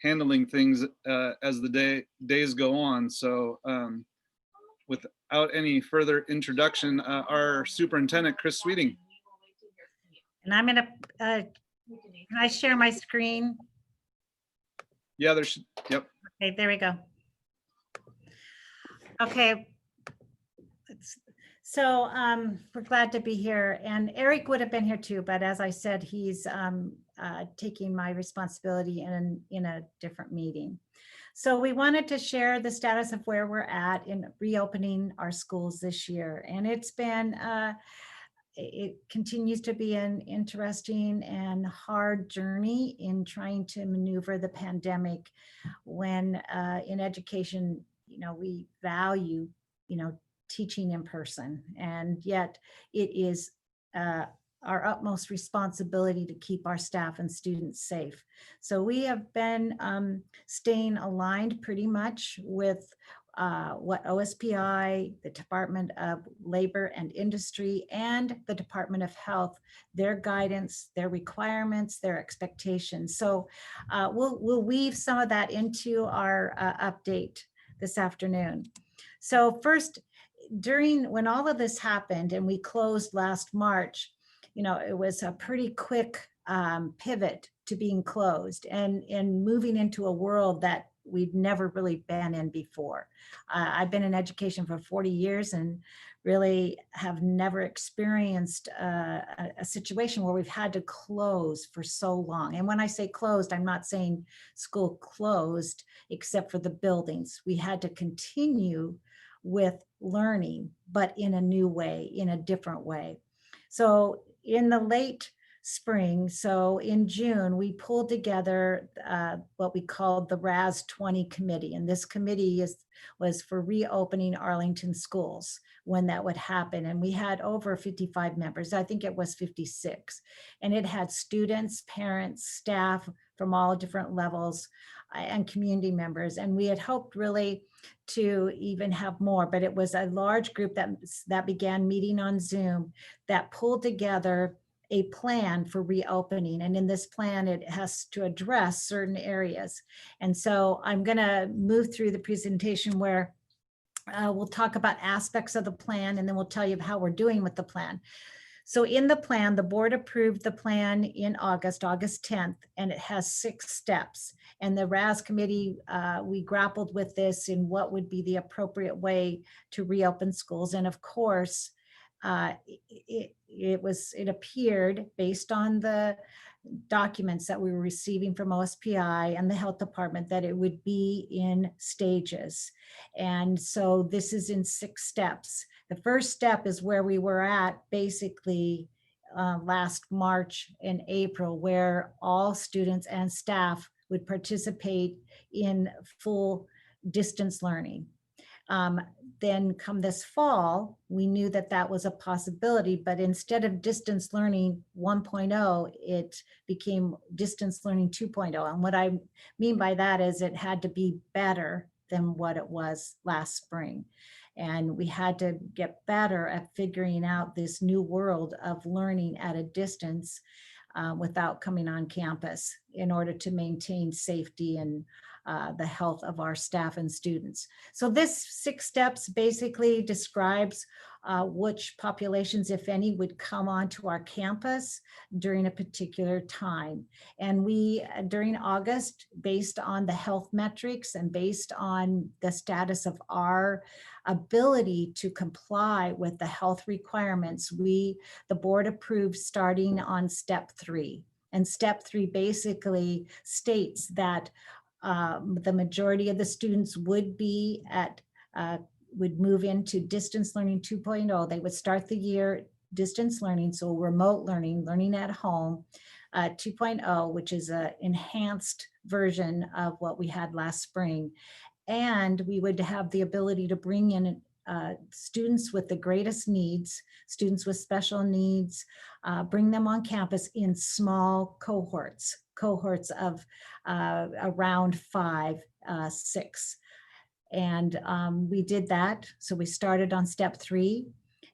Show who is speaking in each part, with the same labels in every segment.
Speaker 1: handling things as the days go on. So without any further introduction, our superintendent, Chrys Sweeting.
Speaker 2: And I'm gonna, can I share my screen?
Speaker 1: Yeah, there's, yep.
Speaker 2: Okay, there we go. Okay. So we're glad to be here, and Eric would have been here too, but as I said, he's taking my responsibility in a different meeting. So we wanted to share the status of where we're at in reopening our schools this year. And it's been, it continues to be an interesting and hard journey in trying to maneuver the pandemic when in education, we value, teaching in person, and yet it is our utmost responsibility to keep our staff and students safe. So we have been staying aligned pretty much with what OSPI, the Department of Labor and Industry, and the Department of Health, their guidance, their requirements, their expectations. So we'll weave some of that into our update this afternoon. So first, when all of this happened and we closed last March, it was a pretty quick pivot to being closed and moving into a world that we'd never really been in before. I've been in education for 40 years and really have never experienced a situation where we've had to close for so long. And when I say closed, I'm not saying school closed, except for the buildings. We had to continue with learning, but in a new way, in a different way. So in the late spring, so in June, we pulled together what we called the RAS 20 committee. And this committee was for reopening Arlington schools when that would happen. And we had over 55 members. I think it was 56. And it had students, parents, staff from all different levels and community members. And we had hoped really to even have more, but it was a large group that began meeting on Zoom that pulled together a plan for reopening. And in this plan, it has to address certain areas. And so I'm gonna move through the presentation where we'll talk about aspects of the plan, and then we'll tell you how we're doing with the plan. So in the plan, the board approved the plan in August 10th, and it has 6 steps. And the RAS committee, we grappled with this in what would be the appropriate way to reopen schools. And of course, it appeared based on the documents that we were receiving from OSPI and the health department that it would be in stages. And so this is in 6 steps. The first step is where we were at basically last March and April, where all students and staff would participate in full distance learning. Then come this fall, we knew that that was a possibility, but instead of distance learning 1.0, it became distance learning 2.0. And what I mean by that is it had to be better than what it was last spring. And we had to get better at figuring out this new world of learning at a distance without coming on campus in order to maintain safety and the health of our staff and students. So this 6 steps basically describes which populations, if any, would come onto our campus during a particular time. And we, during August, based on the health metrics and based on the status of our ability to comply with the health requirements, the board approved starting on step 3. And step 3 basically states that the majority of the students would be would move into distance learning 2.0. They would start the year distance learning, so remote learning, learning at home, 2.0, which is an enhanced version of what we had last spring. And we would have the ability to bring in students with the greatest needs, students with special needs, bring them on campus in small cohorts of around 5, 6. And we did that. So we started on step 3.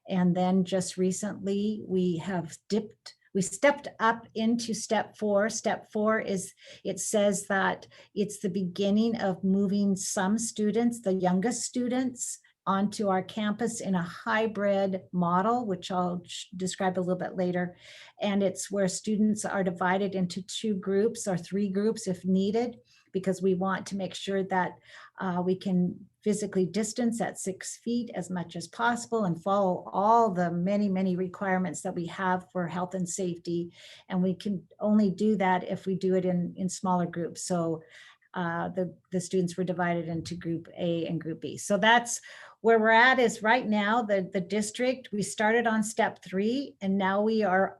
Speaker 2: And then just recently, we have dipped we stepped up into step 4. Step 4 is, it says that it's the beginning of moving some students, the youngest students, onto our campus in a hybrid model, which I'll describe a little bit later. And it's where students are divided into 2 groups or 3 groups if needed, because we want to make sure that we can physically distance at 6 feet as much as possible and follow all the many requirements that we have for health and safety. And we can only do that if we do it in smaller groups. So the students were divided into group A and group B. So that's where we're at. Is right now the district, we started on step 3 and now we are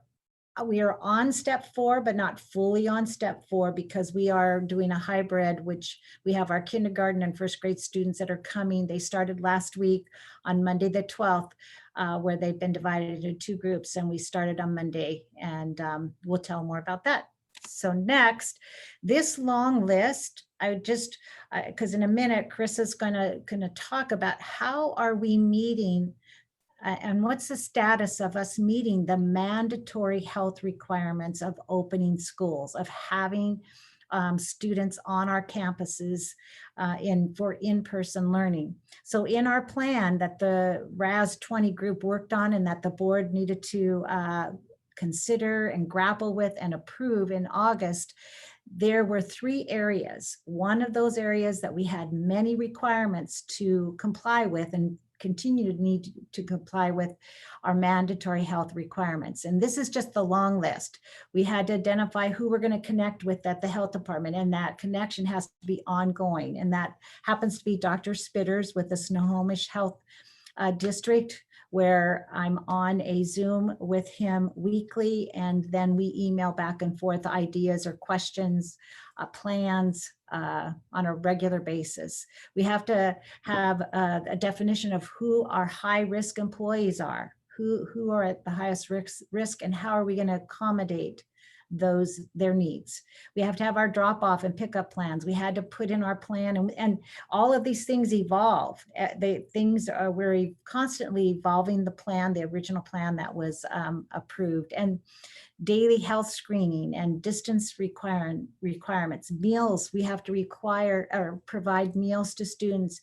Speaker 2: on step 4, but not fully on step 4, because we are doing a hybrid, which we have our kindergarten and first grade students that are coming. They started last week on Monday the 12th, where they've been divided into 2 groups, and we started on Monday, and we'll tell more about that. So next, this long list, I just, because in a minute, Krissa's gonna talk about how are we meeting and what's the status of us meeting the mandatory health requirements of opening schools, of having students on our campuses for in-person learning. So in our plan that the RAS 20 group worked on and that the board needed to consider and grapple with and approve in August, there were 3 areas. One of those areas that we had many requirements to comply with and continue to need to comply with our mandatory health requirements. And this is just the long list. We had to identify who we're going to connect with at the health department, and that connection has to be ongoing. And that happens to be Dr. Spitters with the Snohomish Health District, where I'm on a Zoom with him weekly, and then we email back and forth ideas or questions, plans on a regular basis. We have to have a definition of who our high-risk employees are, who are at the highest risk, and how are we going to accommodate their needs. We have to have our drop-off and pickup plans. We had to put in our plan, and all of these things evolve. We're constantly evolving the plan, the original plan that was approved, and daily health screening and distance requirements. Meals, we have to require or provide meals to students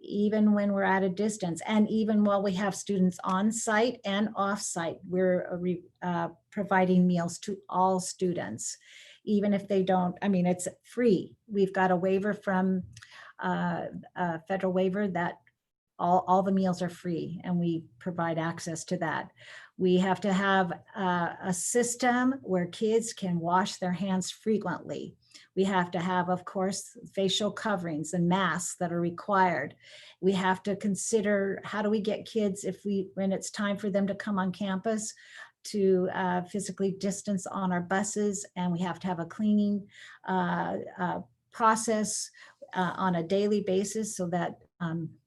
Speaker 2: even when we're at a distance, and even while we have students on site and off site, we're providing meals to all students, even if they don't, I mean, it's free. We've got a waiver from a federal waiver that all the meals are free, and we provide access to that. We have to have a system where kids can wash their hands frequently. We have to have, of course, facial coverings and masks that are required. We have to consider, how do we get kids, when it's time for them to come on campus, to physically distance on our buses, and we have to have a cleaning process on a daily basis so that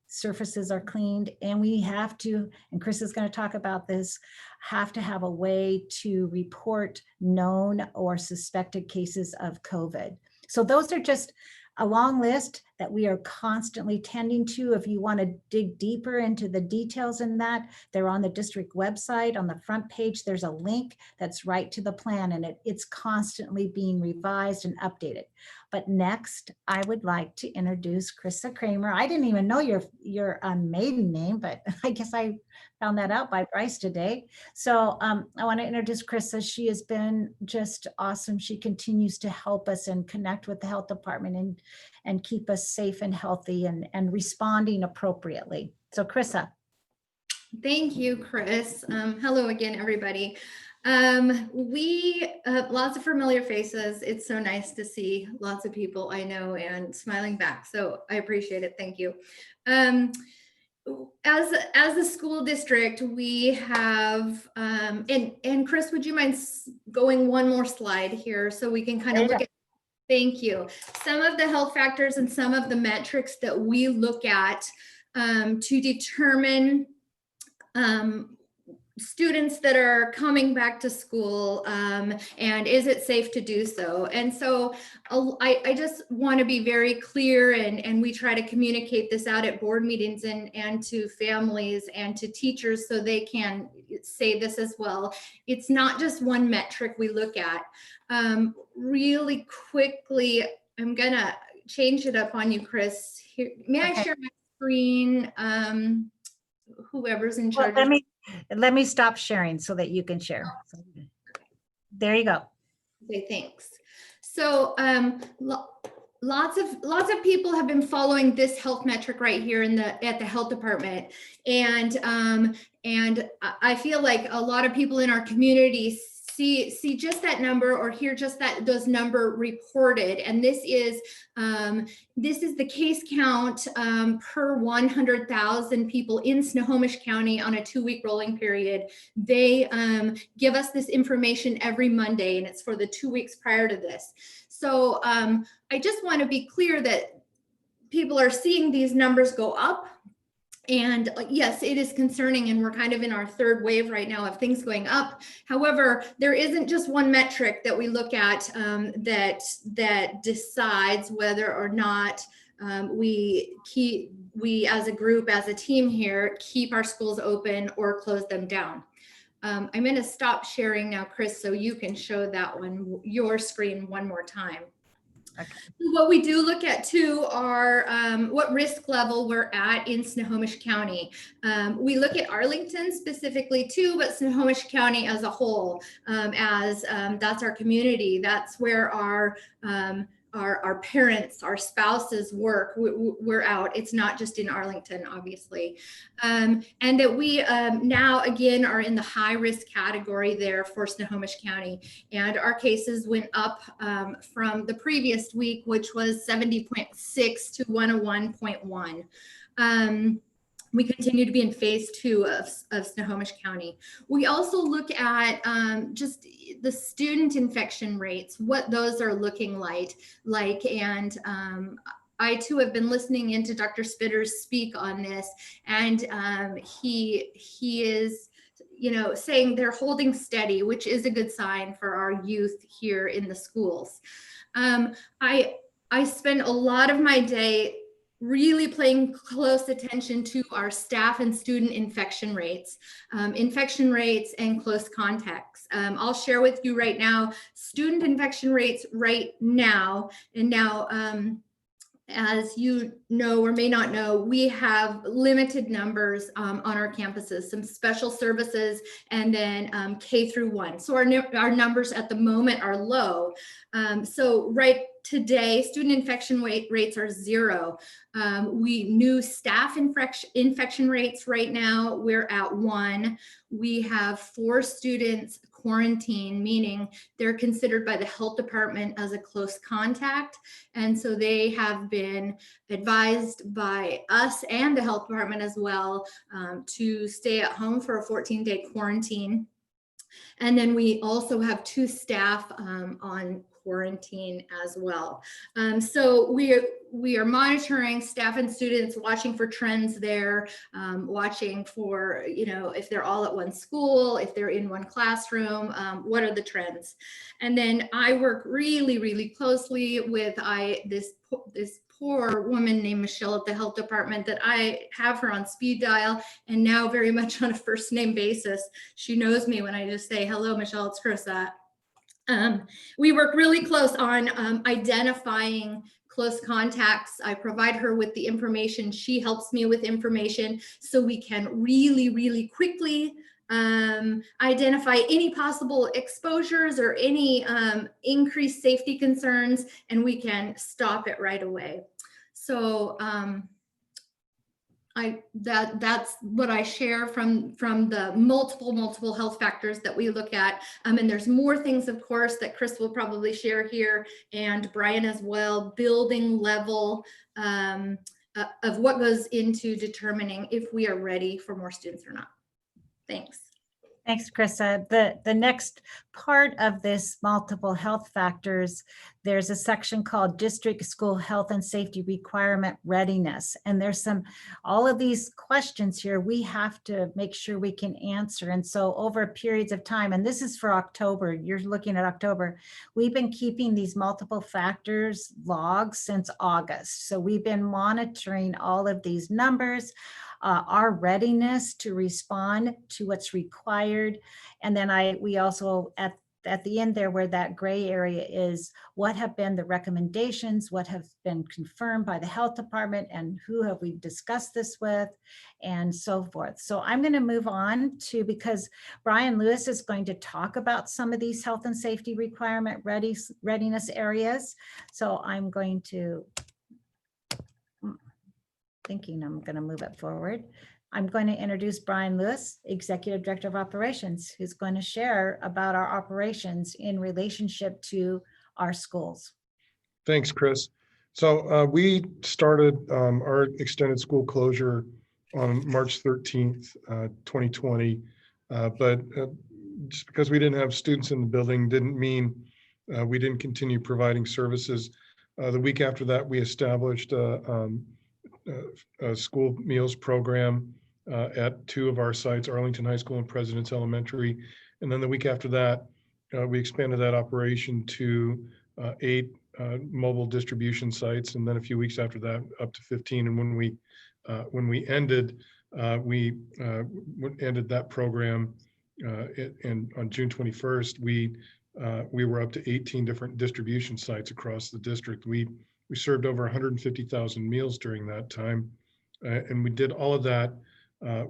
Speaker 2: surfaces are cleaned. And we have to, and Chris is going to talk about this, have to have a way to report known or suspected cases of COVID. So those are just a long list that we are constantly tending to. If you want to dig deeper into the details in that, they're on the district website. On the front page, there's a link that's right to the plan, and it's constantly being revised and updated. But next, I would like to introduce Krissa Cramer. I didn't even know your maiden name, but I guess I found that out by Bryce today. So I want to introduce Krissa. She has been just awesome. She continues to help us and connect with the health department and keep us safe and healthy and responding appropriately. So Krissa.
Speaker 3: Thank you, Chris. Hello again, everybody. We lots of familiar faces. It's so nice to see lots of people I know and smiling back. So I appreciate it. Thank you. As a school district, we have, and Chris, would you mind going one more slide here so we can kind of look at, thank you, some of the health factors and some of the metrics that we look at to determine students that are coming back to school, and is it safe to do so? And so I just want to be very clear, and we try to communicate this out at board meetings and to families and to teachers so they can say this as well. It's not just one metric we look at. Really quickly, I'm gonna change it up on you, Chris. Here, may I share my screen? Whoever's in
Speaker 2: Well,
Speaker 3: charge.
Speaker 2: let me stop sharing so that you can share. There you go.
Speaker 3: Okay, thanks. So lots of people have been following this health metric right here at the health department, and I feel like a lot of people in our community see just that number or hear just those number reported, and this is the case count per 100,000 people in Snohomish County on a 2-week rolling period. They give us this information every Monday, and it's for the 2 weeks prior to this. So I just want to be clear that people are seeing these numbers go up. And yes, it is concerning, and we're kind of in our third wave right now of things going up. However, there isn't just one metric that we look at that decides whether or not we as a group, as a team here, keep our schools open or close them down. I'm going to stop sharing now, Chris, so you can show that one, your screen, one more time. Okay. What we do look at too are what risk level we're at in Snohomish County. We look at Arlington specifically too, but Snohomish County as a whole, as that's our community. That's where our parents, our spouses work. We're out. It's not just in Arlington, obviously. And that we now again are in the high risk category there for Snohomish County. And our cases went up from the previous week, which was 70.6 to 101.1. We continue to be in phase 2 of Snohomish County. We also look at just the student infection rates, what those are looking like, and I too have been listening into Dr. Spitters speak on this, and he is, saying they're holding steady, which is a good sign for our youth here in the schools. I spend a lot of my day really paying close attention to our staff and student infection rates and close contacts. I'll share with you right now, student infection rates right now. And now, as you know or may not know, we have limited numbers on our campuses, some special services, and then K through 1. So our numbers at the moment are low. So right today, student infection rates are 0. New staff infection rates right now, we're at 1. We have 4 students quarantined, meaning they're considered by the health department as a close contact. And so they have been advised by us and the health department as well to stay at home for a 14-day quarantine. And then we also have 2 staff on quarantine as well. So we are monitoring staff and students, watching for trends there, watching for, if they're all at one school, if they're in one classroom, what are the trends? And then I work really, really closely with this poor woman named Michelle at the health department that I have her on speed dial, and now very much on a first name basis. She knows me when I just say, hello, Michelle, it's Krissa. We work really close on identifying close contacts. I provide her with the information. She helps me with information so we can really, really quickly identify any possible exposures or any increased safety concerns, and we can stop it right away. So that's what I share from the multiple health factors that we look at. And there's more things, of course, that Chris will probably share here, and Brian as well, building level of what goes into determining if we are ready for more students or not. Thanks.
Speaker 2: Thanks, Krissa. The next part of this multiple health factors, there's a section called District School Health and Safety Requirement Readiness. And there's all of these questions here we have to make sure we can answer. And so over periods of time, and this is for October, you're looking at October, we've been keeping these multiple factors logs since August. So we've been monitoring all of these numbers, our readiness to respond to what's required. And then we also, at the end there where that gray area is, what have been the recommendations, what have been confirmed by the health department, and who have we discussed this with, and so forth. So I'm going to move on because Brian Lewis is going to talk about some of these health and safety requirement readiness areas. So I'm going to, thinking I'm going to move it forward. I'm going to introduce Brian Lewis, Executive Director of Operations, who's going to share about our operations in relationship to our schools.
Speaker 4: Thanks, Chris. So we started our extended school closure on March 13th, 2020. But just because we didn't have students in the building didn't mean we didn't continue providing services. The week after that, we established a school meals program at two of our sites, Arlington High School and President's Elementary. And then the week after that, we expanded that operation to 8 mobile distribution sites. And then a few weeks after that, up to 15. And when we ended that program and on June 21st, we were up to 18 different distribution sites across the district. We served over 150,000 meals during that time. And we did all of that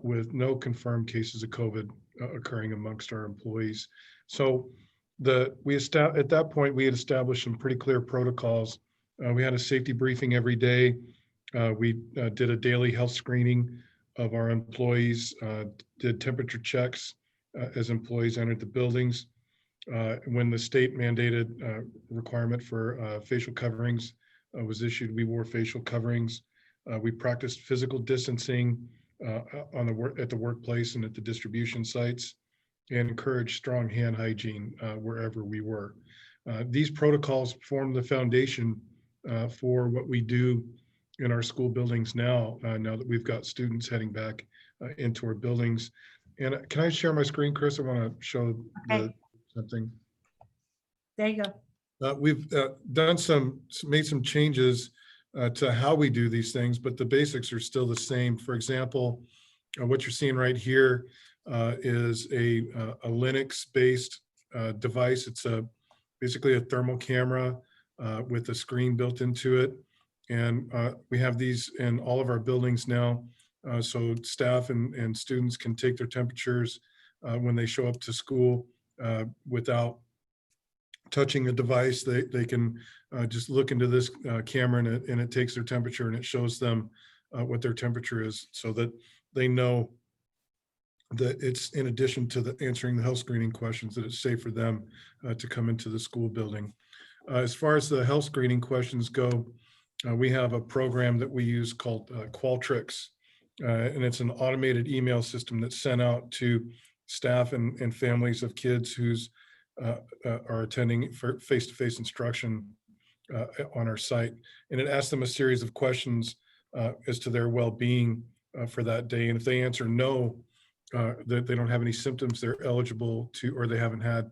Speaker 4: with no confirmed cases of COVID occurring amongst our employees. So at that point, we had established some pretty clear protocols. We had a safety briefing every day. We did a daily health screening of our employees, did temperature checks as employees entered the buildings. When the state mandated requirement for facial coverings was issued, we wore facial coverings. We practiced physical distancing at the workplace and at the distribution sites, and encouraged strong hand hygiene wherever we were. These protocols form the foundation for what we do in our school buildings now that we've got students heading back into our buildings. And can I share my screen, Chris? I want to show something.
Speaker 2: There you go.
Speaker 4: We've made some changes to how we do these things, but the basics are still the same. For example, what you're seeing right here is a Linux-based device. It's basically a thermal camera with a screen built into it. And we have these in all of our buildings now, so staff and students can take their temperatures when they show up to school without touching the device. They can just look into this camera and it takes their temperature and it shows them what their temperature is, so that they know that it's in addition to answering the health screening questions, that it's safe for them to come into the school building. As far as the health screening questions go, we have a program that we use called Qualtrics, and it's an automated email system that's sent out to staff and families of kids who's are attending for face-to-face instruction on our site. And it asks them a series of questions as to their well-being for that day. And if they answer no, that they don't have any symptoms, they're eligible to, or they haven't had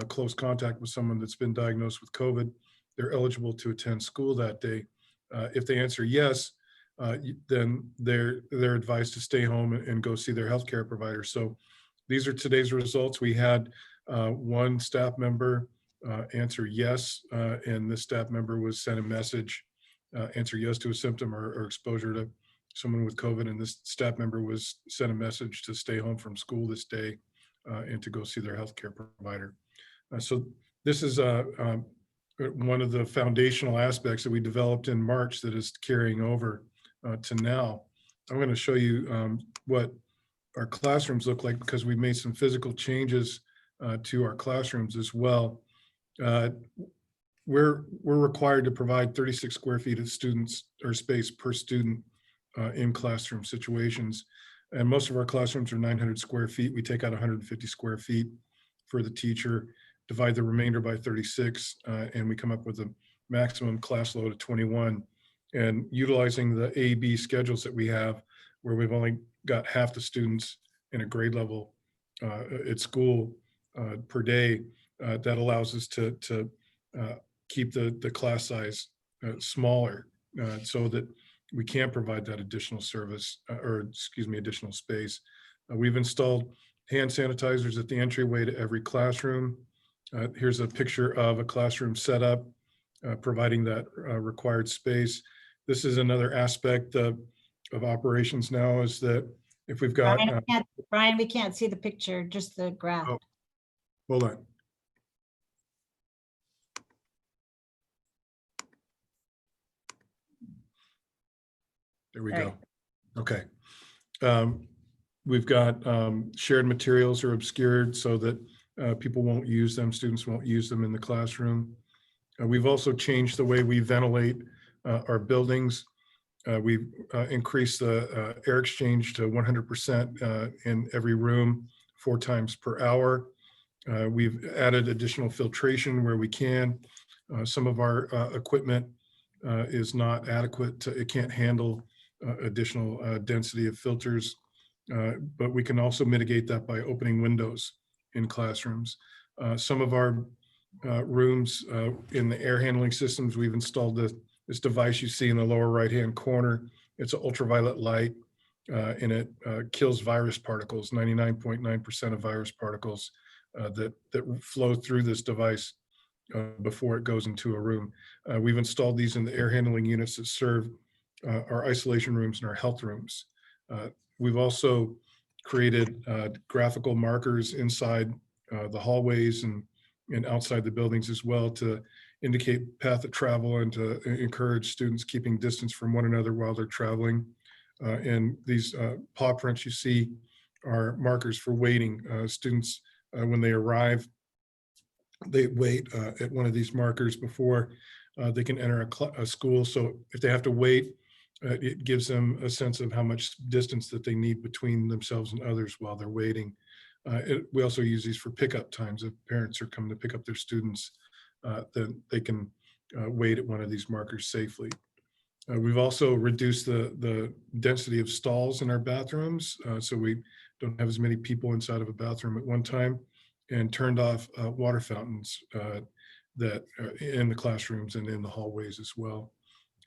Speaker 4: close contact with someone that's been diagnosed with COVID, they're eligible to attend school that day. If they answer yes, then they're advised to stay home and go see their healthcare provider. So these are today's results. We had one staff member answer yes, and this staff member was sent a message, answer yes to a symptom or exposure to someone with COVID, and this staff member was sent a message to stay home from school this day and to go see their healthcare provider. So this is one of the foundational aspects that we developed in March that is carrying over to now. I'm going to show you what our classrooms look like, because we've made some physical changes to our classrooms as well. We're required to provide 36 square feet of students or space per student in classroom situations. And most of our classrooms are 900 square feet. We take out 150 square feet for the teacher, divide the remainder by 36, and we come up with a maximum class load of 21. And utilizing the A/B schedules that we have, where we've only got half the students in a grade level at school per day, that allows us to keep the class size smaller so that we can provide that additional service, additional space. We've installed hand sanitizers at the entryway to every classroom. Here's a picture of a classroom setup, providing that required space. This is another aspect of operations now, is that if we've got,
Speaker 2: Brian, we can't see the picture, just the graph.
Speaker 4: Oh. Hold on. There we go. Okay. We've got shared materials are obscured so that people won't use them, students won't use them in the classroom. We've also changed the way we ventilate our buildings. We've increased the air exchange to 100% in every room 4 times per hour. We've added additional filtration where we can. Some of our equipment is not adequate. It can't handle additional density of filters, but we can also mitigate that by opening windows in classrooms. Some of our rooms in the air handling systems, we've installed this device you see in the lower right-hand corner. It's an ultraviolet light, and it kills virus particles, 99.9% of virus particles that flow through this device before it goes into a room. We've installed these in the air handling units that serve our isolation rooms and our health rooms. We've also created graphical markers inside the hallways and outside the buildings as well to indicate path of travel and to encourage students keeping distance from one another while they're traveling. And these paw prints you see are markers for waiting. Students, when they arrive, they wait at one of these markers before they can enter a school. So if they have to wait, it gives them a sense of how much distance that they need between themselves and others while they're waiting. We also use these for pickup times. If parents are coming to pick up their students, then they can wait at one of these markers safely. We've also reduced the density of stalls in our bathrooms, so we don't have as many people inside of a bathroom at one time, and turned off water fountains that in the classrooms and in the hallways as well.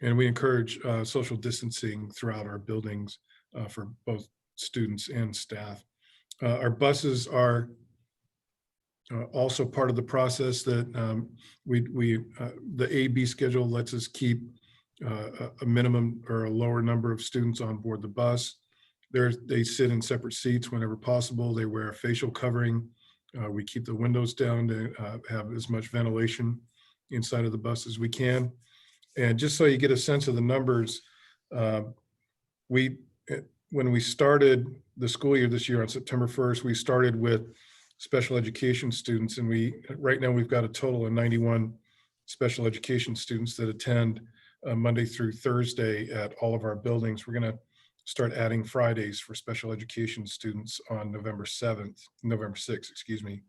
Speaker 4: And we encourage social distancing throughout our buildings for both students and staff. Our buses are also part of the process that the A/B schedule lets us keep a minimum or a lower number of students on board the bus. They sit in separate seats whenever possible. They wear a facial covering. We keep the windows down to have as much ventilation inside of the bus as we can. And just so you get a sense of the numbers, when we started the school year this year on September 1st, we started with special education students, and right now we've got a total of 91 special education students that attend Monday through Thursday at all of our buildings. We're going to start adding Fridays for special education students on November 6th, excuse me.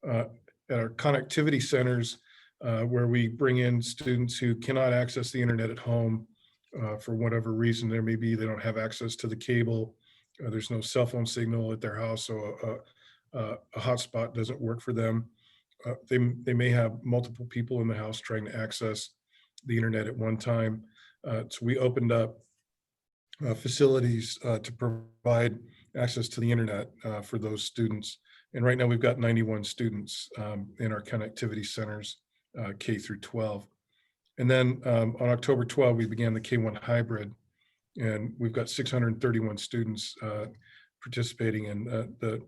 Speaker 4: At our connectivity centers, where we bring in students who cannot access the internet at home for whatever reason there may be. They don't have access to the cable. There's no cell phone signal at their house, so a hotspot doesn't work for them. They may have multiple people in the house trying to access the internet at one time. So we opened up facilities to provide access to the internet for those students. And right now we've got 91 students in our connectivity centers, K through 12. And then on October 12, we began the K1 hybrid, and we've got 631 students participating in the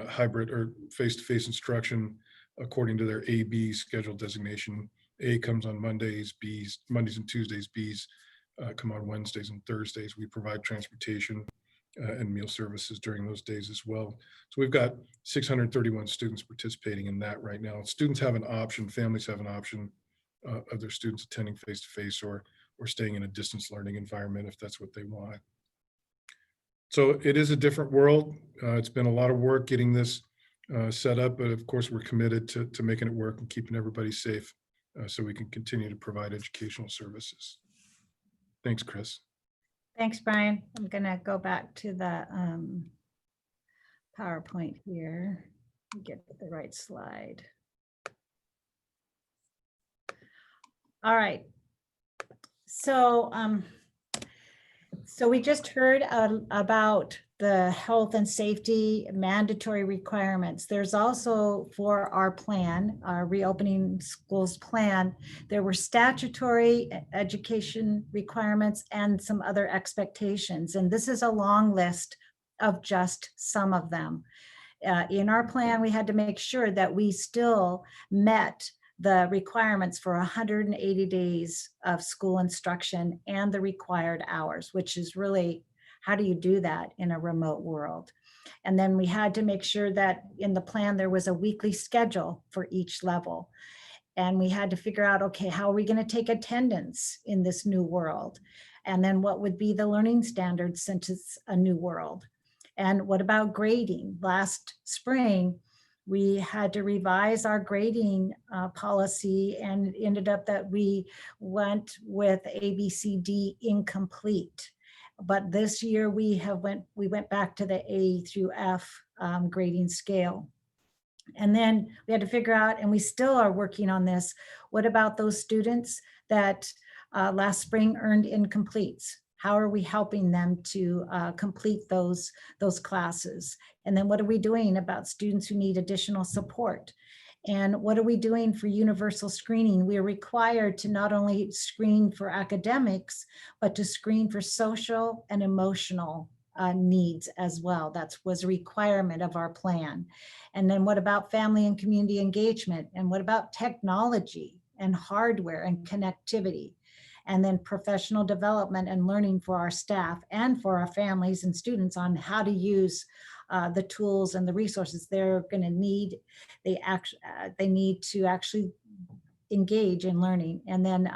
Speaker 4: hybrid or face-to-face instruction according to their A/B schedule designation. A comes on Mondays, Mondays and Tuesdays, Bs come on Wednesdays and Thursdays. We provide transportation and meal services during those days as well. So we've got 631 students participating in that right now. Students have an option, families have an option of their students attending face-to-face or staying in a distance learning environment if that's what they want. So it is a different world. It's been a lot of work getting this set up, but of course, we're committed to making it work and keeping everybody safe so we can continue to provide educational services. Thanks, Chris.
Speaker 2: Thanks, Brian. I'm gonna go back to the PowerPoint here, get the right slide. All right. So, so we just heard about the health and safety mandatory requirements. There's also for our plan, our reopening schools plan, there were statutory education requirements and some other expectations. And this is a long list of just some of them. In our plan, we had to make sure that we still met the requirements for 180 days of school instruction and the required hours, which is really, how do you do that in a remote world? And then we had to make sure that in the plan, there was a weekly schedule for each level. And we had to figure out, okay, how are we going to take attendance in this new world? And then what would be the learning standards since it's a new world? And what about grading? Last spring, we had to revise our grading policy, and it ended up that we went with A, B, C, D incomplete. But this year we went back to the A through F grading scale. And then we had to figure out, and we still are working on this, what about those students that last spring earned incompletes? How are we helping them to complete those classes? And then what are we doing about students who need additional support? And what are we doing for universal screening? We are required to not only screen for academics, but to screen for social and emotional needs as well. That was a requirement of our plan. And then what about family and community engagement? And what about technology and hardware and connectivity? And then professional development and learning for our staff and for our families and students on how to use the tools and the resources they're going to need. They need to actually engage in learning. And then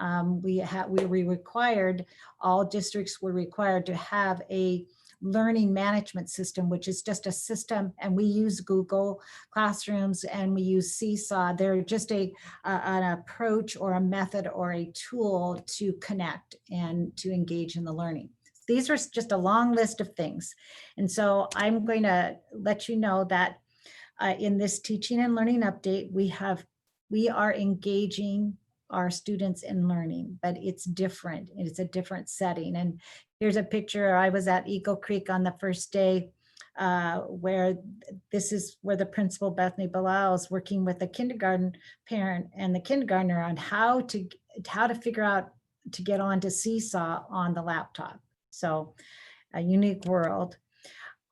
Speaker 2: all districts were required to have a learning management system, which is just a system, and we use Google Classrooms and we use Seesaw. They're just an approach or a method or a tool to connect and to engage in the learning. These are just a long list of things. And so I'm going to let you know that in this teaching and learning update, we are engaging our students in learning, but it's different. It's a different setting. And here's a picture. I was at Eagle Creek on the first day where this is where the principal, Bethany Bilal, is working with the kindergarten parent and the kindergartner on how to figure out to get onto Seesaw on the laptop. So a unique world.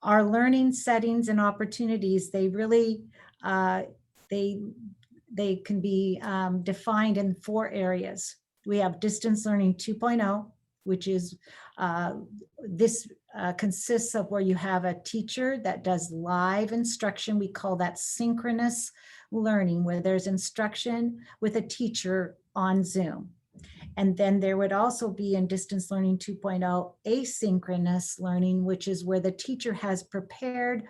Speaker 2: Our learning settings and opportunities, they really, they can be defined in 4 areas. We have distance learning 2.0, which is, this consists of where you have a teacher that does live instruction. We call that synchronous learning, where there's instruction with a teacher on Zoom. And then there would also be in distance learning 2.0, asynchronous learning, which is where the teacher has prepared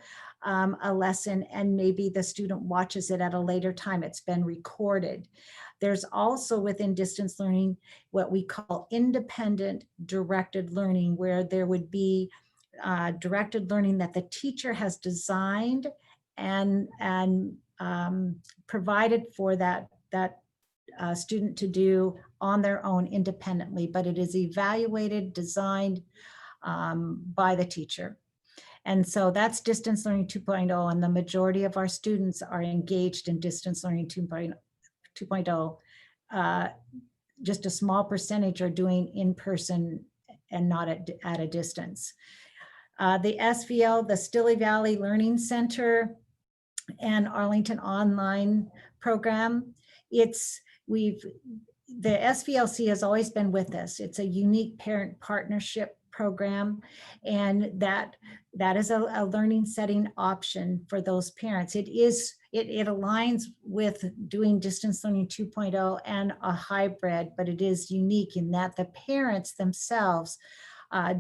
Speaker 2: a lesson and maybe the student watches it at a later time. It's been recorded. There's also within distance learning what we call independent directed learning, where there would be directed learning that the teacher has designed and provided for that student to do on their own independently, but it is evaluated, designed by the teacher. And so that's distance learning 2.0, and the majority of our students are engaged in distance learning 2.0. Just a small percentage are doing in person and not at a distance. The SVL, the Stille Valley Learning Center, and Arlington Online program, the SVLC has always been with us. It's a unique parent partnership program, and that is a learning setting option for those parents. It aligns with doing distance learning 2.0 and a hybrid, but it is unique in that the parents themselves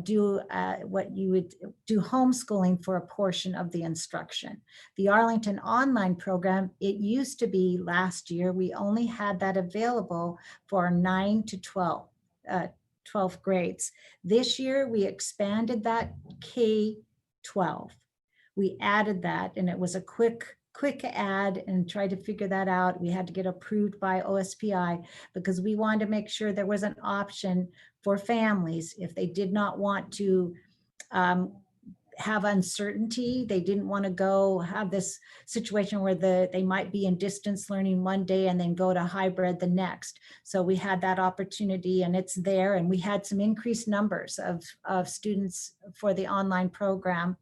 Speaker 2: do what you would do homeschooling for a portion of the instruction. The Arlington online program, it used to be last year, we only had that available for 9 to 12th grades. This year, we expanded that K-12. We added that, and it was a quick add, and tried to figure that out. We had to get approved by OSPI because we wanted to make sure there was an option for families if they did not want to have uncertainty. They didn't want to go have this situation where they might be in distance learning one day and then go to hybrid the next. So we had that opportunity, and it's there, and we had some increased numbers of students for the online program.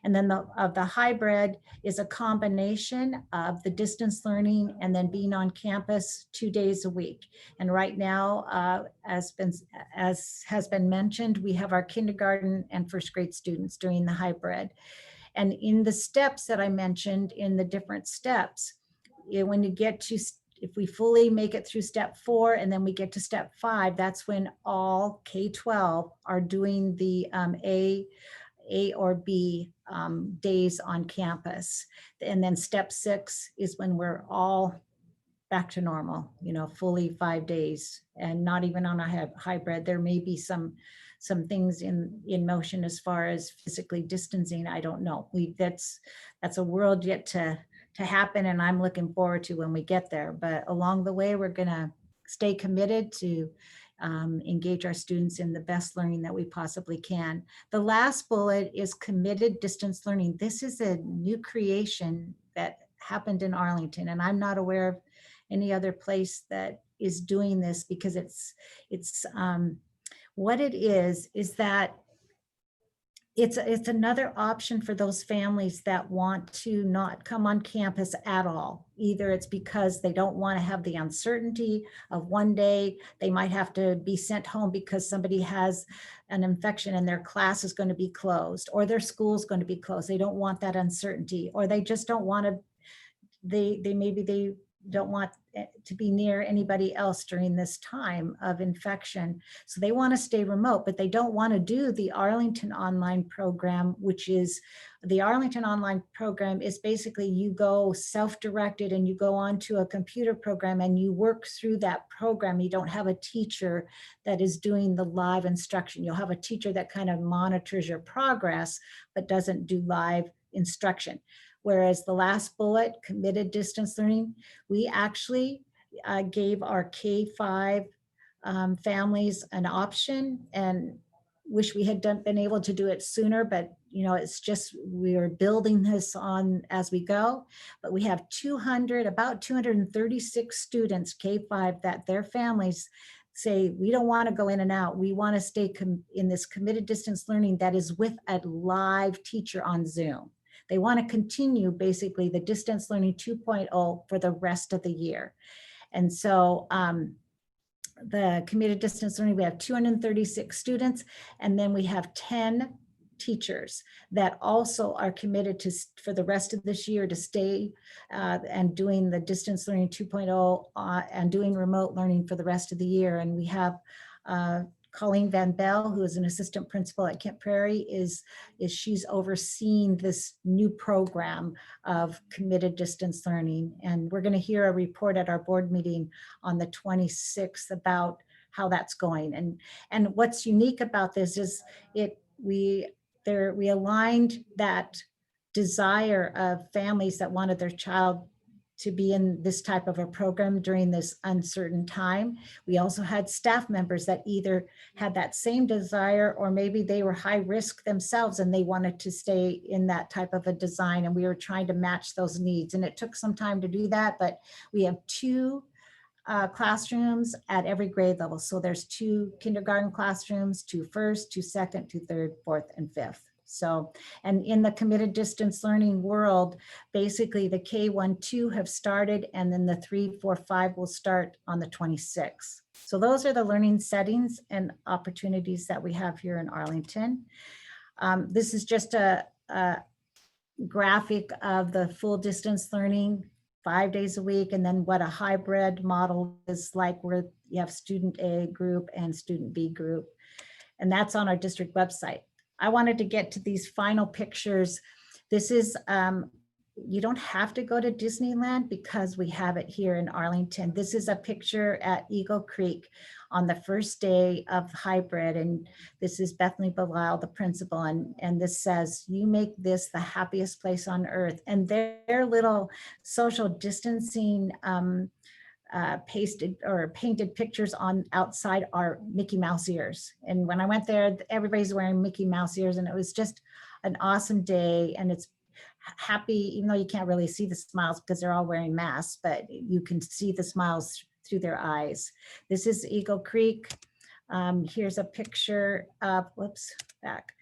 Speaker 2: And then the hybrid is a combination of the distance learning and then being on campus 2 days a week. And right now, as has been mentioned, we have our kindergarten and first grade students doing the hybrid. And in the steps that I mentioned, in the different steps, when you get to, if we fully make it through step 4 and then we get to step 5, that's when all K-12 are doing the A or B days on campus. And then step 6 is when we're all back to normal, fully 5 days, and not even on a hybrid. There may be some things in motion as far as physically distancing. I don't know. That's a world yet to happen, and I'm looking forward to when we get there. But along the way, we're gonna stay committed to engage our students in the best learning that we possibly can. The last bullet is committed distance learning. This is a new creation that happened in Arlington, and I'm not aware of any other place that is doing this, because it's what it is that it's another option for those families that want to not come on campus at all. Either it's because they don't want to have the uncertainty of one day they might have to be sent home because somebody has an infection and their class is going to be closed, or their school is going to be closed. They don't want that uncertainty, or they just don't want to, they don't want to be near anybody else during this time of infection. So they want to stay remote, but they don't want to do the Arlington online program, which is, the Arlington online program is basically you go self-directed and you go onto a computer program and you work through that program. You don't have a teacher that is doing the live instruction. You'll have a teacher that kind of monitors your progress, but doesn't do live instruction. Whereas the last bullet, committed distance learning, we actually gave our K-5 families an option, and wish we had been able to do it sooner, but it's just, we are building this on as we go. But we have about 236 students, K-5, that their families say, we don't want to go in and out. We want to stay in this committed distance learning that is with a live teacher on Zoom. They want to continue basically the distance learning 2.0 for the rest of the year. And so the committed distance learning, we have 236 students, and then we have 10 teachers that also are committed to, for the rest of this year, to stay and doing the distance learning 2.0 and doing remote learning for the rest of the year. And we have Colleen Van Bell, who is an assistant principal at Kent Prairie, she's overseeing this new program of committed distance learning. And we're going to hear a report at our board meeting on the 26th about how that's going. And what's unique about this is we aligned that desire of families that wanted their child to be in this type of a program during this uncertain time. We also had staff members that either had that same desire, or maybe they were high risk themselves and they wanted to stay in that type of a design, and we were trying to match those needs. And it took some time to do that, but we have 2 classrooms at every grade level. So there's 2 kindergarten classrooms, 2 first, 2 second, 2 third, 4th, and 5th. So, and in the committed distance learning world, basically the K-1-2 have started, and then the 3, 4, 5 will start on the 26th. So those are the learning settings and opportunities that we have here in Arlington. This is just a graphic of the full distance learning 5 days a week, and then what a hybrid model is like, where you have student A group and student B group. and that's on our district website. I wanted to get to these final pictures. This is, you don't have to go to Disneyland because we have it here in Arlington. This is a picture at Eagle Creek on the first day of hybrid. And this is Bethany Belisle, the principal. And this says, "You make this the happiest place on earth." And their little social distancing pasted or painted pictures on outside are Mickey Mouse ears. And when I went there, everybody's wearing Mickey Mouse ears, and it was just an awesome day. And it's happy, even though you can't really see the smiles because they're all wearing masks, but you can see the smiles through their eyes. This is Eagle Creek. Here's a picture of, whoops, back.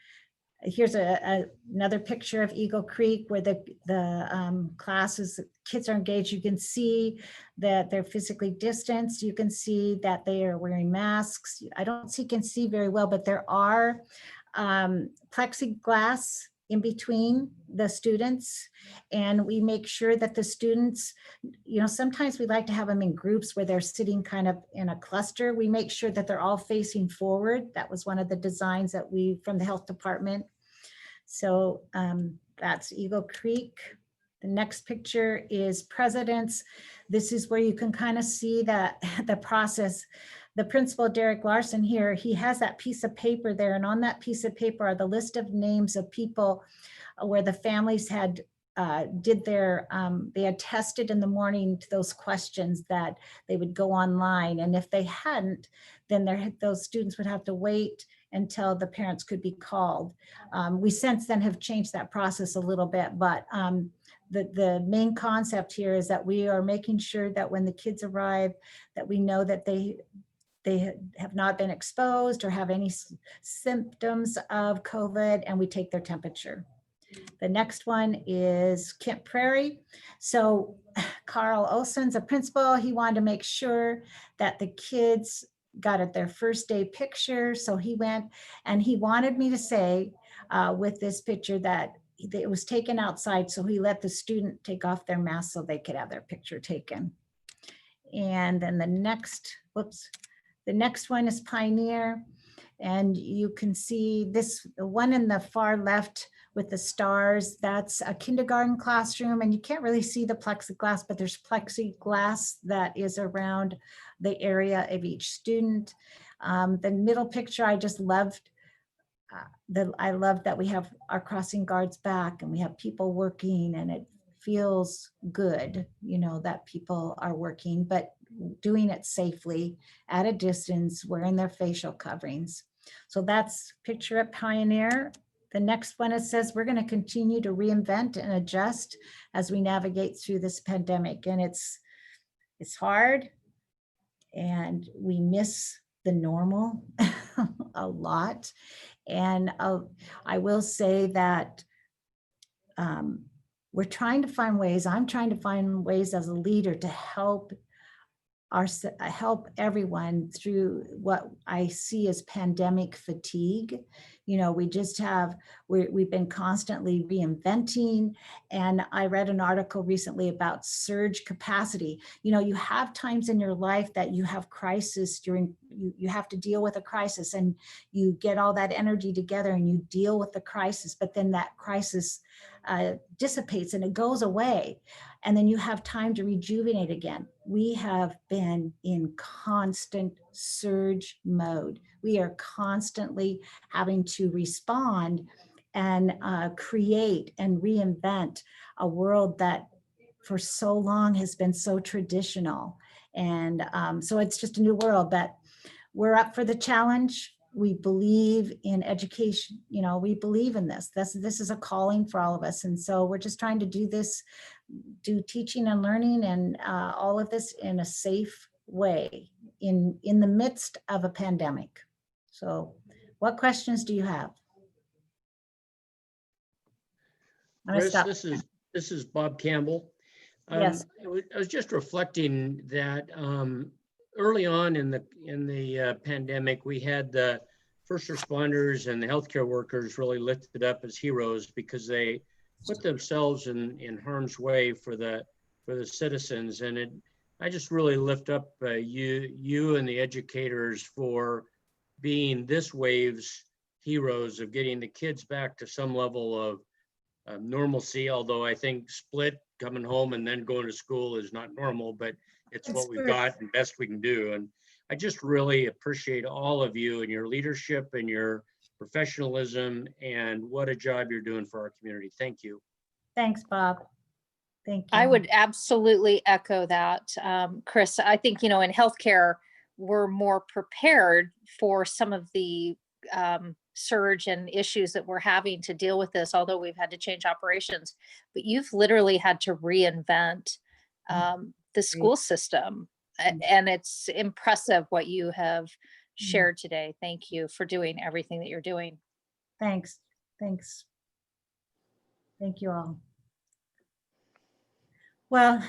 Speaker 2: Here's another picture of Eagle Creek where the classes, kids are engaged. You can see that they're physically distanced. You can see that they are wearing masks. I don't can see very well, but there are plexiglass in between the students, and we make sure that the students, sometimes we like to have them in groups where they're sitting kind of in a cluster. We make sure that they're all facing forward. That was one of the designs that from the health department. So that's Eagle Creek. The next picture is Presidents. This is where you can kind of see that the process. The principal, Derek Larson here, he has that piece of paper there, and on that piece of paper are the list of names of people where the families had they had tested in the morning to those questions that they would go online. And if they hadn't, then those students would have to wait until the parents could be called. We since then have changed that process a little bit, but the main concept here is that we are making sure that when the kids arrive, that we know that they have not been exposed or have any symptoms of COVID, and we take their temperature. The next one is Kent Prairie. So Carl Olson's a principal. He wanted to make sure that the kids got at their first day picture. So he went and he wanted me to say with this picture that it was taken outside. So he let the student take off their mask so they could have their picture taken. And then the next one is Pioneer. And you can see this, the one in the far left with the stars, that's a kindergarten classroom, and you can't really see the plexiglass, but there's plexiglass that is around the area of each student. The middle picture, I just loved. I love that we have our crossing guards back and we have people working, and it feels good, that people are working, but doing it safely at a distance, wearing their facial coverings. So that's picture at Pioneer. The next one, it says we're going to continue to reinvent and adjust as we navigate through this pandemic. And it's hard, and we miss the normal a lot. And I will say that we're trying to find ways, I'm trying to find ways as a leader to help everyone through what I see as pandemic fatigue. We've been constantly reinventing. And I read an article recently about surge capacity. You have times in your life that you have crisis you have to deal with a crisis, and you get all that energy together and you deal with the crisis, but then that crisis dissipates and it goes away. And then you have time to rejuvenate again. We have been in constant surge mode. We are constantly having to respond and create and reinvent a world that for so long has been so traditional. And so it's just a new world, but we're up for the challenge. We believe in education, we believe in this. This is a calling for all of us. And so we're just trying to do teaching and learning and all of this in a safe way in the midst of a pandemic. So what questions do you have?
Speaker 5: Chris, this is Bob Campbell.
Speaker 2: Yes.
Speaker 5: I was just reflecting that early on in the pandemic, we had the first responders and the healthcare workers really lifted up as heroes because they put themselves in harm's way for the citizens. And I just really lift up you and the educators for being this wave's heroes of getting the kids back to some level of normalcy, although I think split coming home and then going to school is not normal, but it's
Speaker 3: That's
Speaker 5: what we've
Speaker 3: correct.
Speaker 5: got and best we can do. And I just really appreciate all of you and your leadership and your professionalism and what a job you're doing for our community. Thank you.
Speaker 2: Thanks, Bob. Thank you.
Speaker 6: I would absolutely echo that, Chris. I think, in healthcare, we're more prepared for some of the surge and issues that we're having to deal with this, although we've had to change operations. But you've literally had to reinvent the school system. And it's impressive what you have shared today. Thank you for doing everything that you're doing.
Speaker 2: Thanks. Thanks. Thank you all. Well,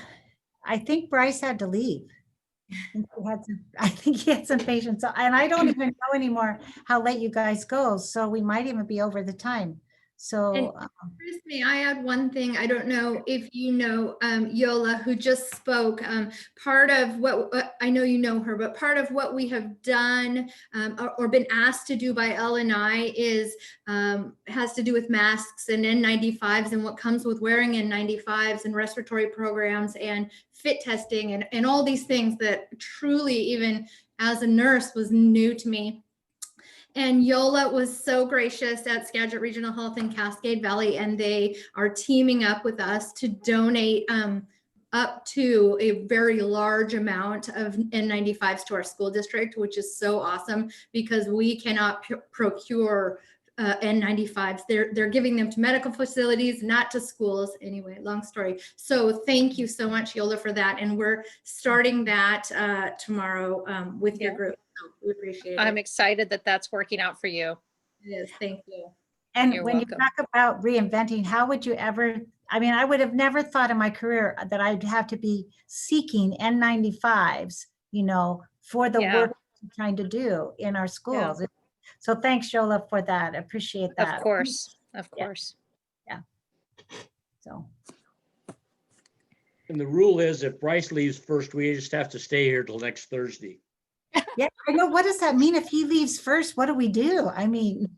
Speaker 2: I think Bryce had to leave. I think he had some patience. And I don't even know anymore how late you guys go. So we might even be over the time. So
Speaker 3: Chris, may I add one thing? I don't know if you know Yola, who just spoke. Part of what I know you know her, but part of what we have done or been asked to do by L&I is has to do with masks and N95s and what comes with wearing N95s and respiratory programs and fit testing and all these things that truly, even as a nurse, was new to me. And Yola was so gracious at Skagit Regional Health in Cascade Valley, and they are teaming up with us to donate up to a very large amount of N95s to our school district, which is so awesome because we cannot procure N95s. They're giving them to medical facilities, not to schools. Anyway, long story. So thank you so much, Yola, for that. And we're starting that tomorrow with your group. So we appreciate it.
Speaker 6: I'm excited that that's working out for you.
Speaker 3: It is. Thank you.
Speaker 2: and
Speaker 6: You're
Speaker 2: when
Speaker 6: welcome.
Speaker 2: you talk about reinventing, how would you ever, I mean, I would have never thought in my career that I'd have to be seeking N95s, for the
Speaker 6: Yeah.
Speaker 2: work I'm trying to do in our schools. So thanks, Yola, for that. Appreciate that.
Speaker 6: Of course, of
Speaker 2: Yeah.
Speaker 6: course.
Speaker 2: So,
Speaker 5: And the rule is if Bryce leaves first, we just have to stay here till next Thursday.
Speaker 2: yeah, I know. What does that mean? If he leaves first, what do we do? I mean,